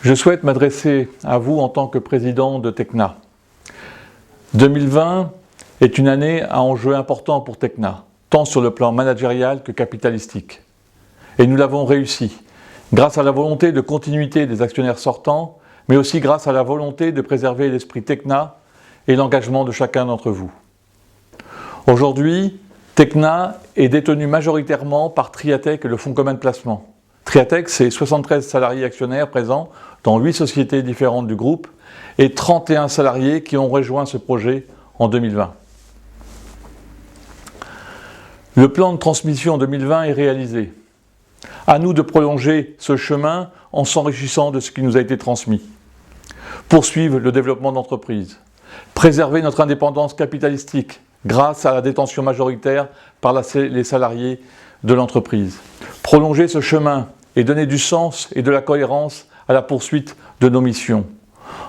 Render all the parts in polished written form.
Je souhaite m'adresser à vous en tant que président de Tekna. 2020 est une année à enjeu important pour Tekna, tant sur le plan managérial que capitalistique. Et nous l'avons réussi, grâce à la volonté de continuité des actionnaires sortants, mais aussi grâce à la volonté de préserver l'esprit Tekna et l'engagement de chacun d'entre vous. Aujourd'hui, Tekna est détenu majoritairement par Triatech et le fonds commun de placement. Triatech, c'est 73 salariés actionnaires présents dans 8 sociétés différentes du groupe et 31 salariés qui ont rejoint ce projet en 2020. Le plan de transmission 2020 est réalisé. À nous de prolonger ce chemin en s'enrichissant de ce qui nous a été transmis. Poursuivre le développement d'entreprise. Préserver notre indépendance capitalistique grâce à la détention majoritaire par les salariés de l'entreprise. Prolonger ce chemin et donner du sens et de la cohérence à la poursuite de nos missions,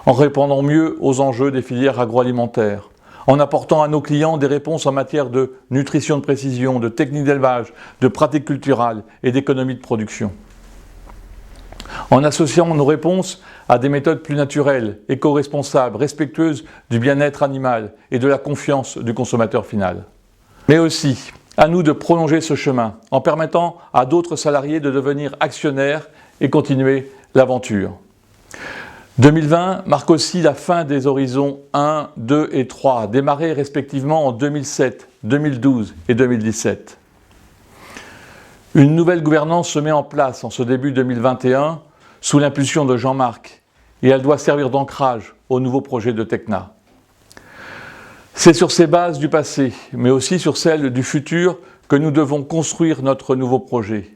en répondant mieux aux enjeux des filières agroalimentaires, en apportant à nos clients des réponses en matière de nutrition de précision, de techniques d'élevage, de pratiques culturales et d'économie de production. En associant nos réponses à des méthodes plus naturelles, éco-responsables, respectueuses du bien-être animal et de la confiance du consommateur final. Mais aussi, à nous de prolonger ce chemin en permettant à d'autres salariés de devenir actionnaires et continuer l'aventure. 2020 marque aussi la fin des horizons 1, 2 et 3, démarrés respectivement en 2007, 2012 et 2017. Une nouvelle gouvernance se met en place en ce début 2021 sous l'impulsion de Jean-Marc et elle doit servir d'ancrage au nouveau projet de Tekna. C'est sur ces bases du passé, mais aussi sur celles du futur que nous devons construire notre nouveau projet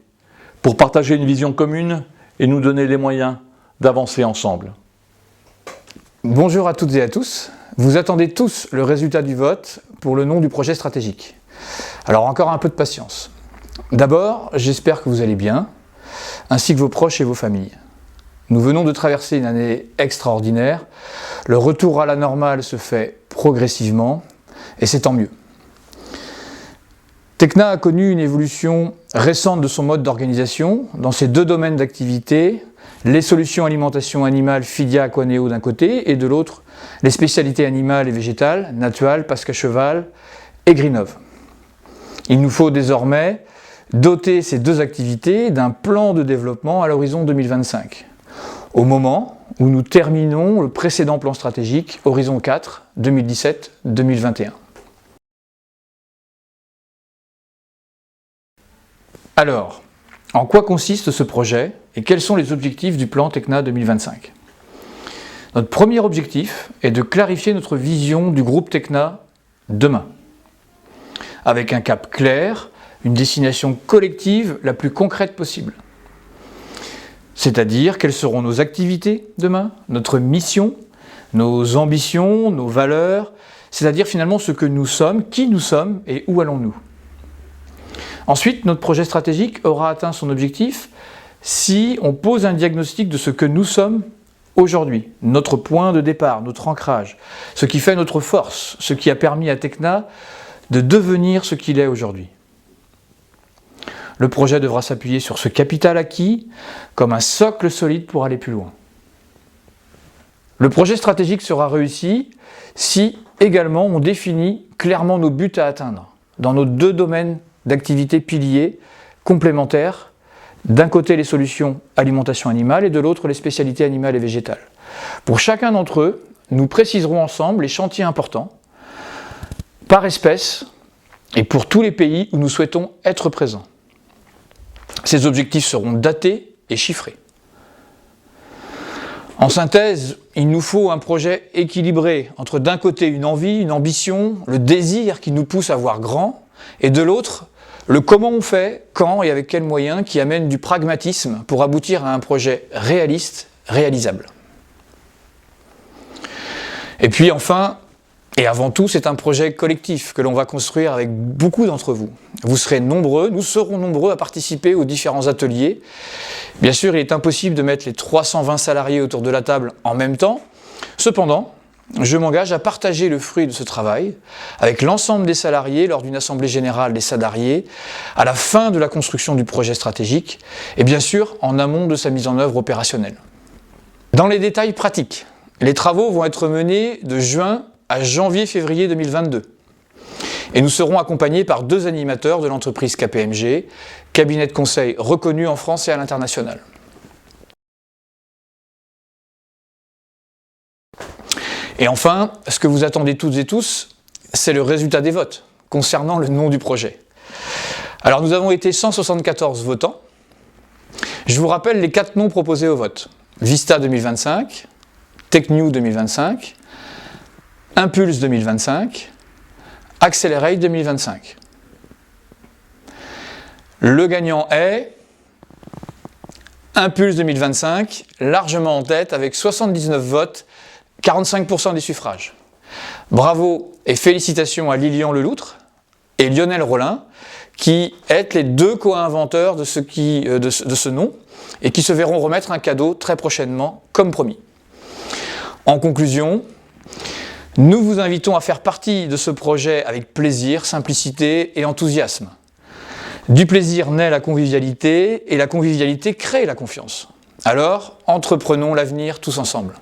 pour partager une vision commune et nous donner les moyens d'avancer ensemble. Bonjour à toutes et à tous. Vous attendez tous le résultat du vote pour le nom du projet stratégique. Alors encore un peu de patience. D'abord, j'espère que vous allez bien, ainsi que vos proches et vos familles. Nous venons de traverser une année extraordinaire. Le retour à la normale se fait progressivement, et c'est tant mieux. Tekna a connu une évolution récente de son mode d'organisation dans ses deux domaines d'activité, les solutions alimentation animale Fidia Aquaneo d'un côté, et de l'autre, les spécialités animales et végétales, Natual, Pasca Cheval et Greenov. Il nous faut désormais doter ces deux activités d'un plan de développement à l'horizon 2025, au moment où nous terminons le précédent plan stratégique, Horizon 4, 2017-2021. Alors, en quoi consiste ce projet et quels sont les objectifs du plan Tekna 2025 ? Notre premier objectif est de clarifier notre vision du groupe Tekna demain, avec un cap clair, une destination collective la plus concrète possible. C'est-à-dire quelles seront nos activités demain, notre mission, nos ambitions, nos valeurs, c'est-à-dire finalement ce que nous sommes, qui nous sommes et où allons-nous. Ensuite, notre projet stratégique aura atteint son objectif si on pose un diagnostic de ce que nous sommes aujourd'hui, notre point de départ, notre ancrage, ce qui fait notre force, ce qui a permis à Tekna de devenir ce qu'il est aujourd'hui. Le projet devra s'appuyer sur ce capital acquis comme un socle solide pour aller plus loin. Le projet stratégique sera réussi si également on définit clairement nos buts à atteindre dans nos deux domaines d'activité piliers complémentaires, d'un côté les solutions alimentation animale et de l'autre les spécialités animales et végétales. Pour chacun d'entre eux, nous préciserons ensemble les chantiers importants par espèce et pour tous les pays où nous souhaitons être présents. Ces objectifs seront datés et chiffrés. En synthèse, il nous faut un projet équilibré entre d'un côté une envie, une ambition, le désir qui nous pousse à voir grand, et de l'autre, le comment on fait, quand et avec quels moyens qui amène du pragmatisme pour aboutir à un projet réaliste, réalisable. Et puis enfin, et avant tout, c'est un projet collectif que l'on va construire avec beaucoup d'entre vous. Vous serez nombreux, nous serons nombreux à participer aux différents ateliers. Bien sûr, il est impossible de mettre les 320 salariés autour de la table en même temps. Cependant, je m'engage à partager le fruit de ce travail avec l'ensemble des salariés lors d'une assemblée générale des salariés à la fin de la construction du projet stratégique et bien sûr en amont de sa mise en œuvre opérationnelle. Dans les détails pratiques, les travaux vont être menés de juin à janvier-février 2022. Et nous serons accompagnés par 2 animateurs de l'entreprise KPMG, cabinet de conseil reconnu en France et à l'international. Et enfin, ce que vous attendez toutes et tous, c'est le résultat des votes concernant le nom du projet. Alors nous avons été 174 votants. Je vous rappelle les 4 noms proposés au vote. Vista 2025, TechNew 2025, Impulse 2025, Accelerate 2025. Le gagnant est Impulse 2025, largement en tête avec 79 votes, 45% des suffrages. Bravo et félicitations à Lilian Leloutre et Lionel Rollin, qui êtes les 2 co-inventeurs de ce nom et qui se verront remettre un cadeau très prochainement, comme promis. En conclusion, nous vous invitons à faire partie de ce projet avec plaisir, simplicité et enthousiasme. Du plaisir naît la convivialité et la convivialité crée la confiance. Alors, entreprenons l'avenir tous ensemble.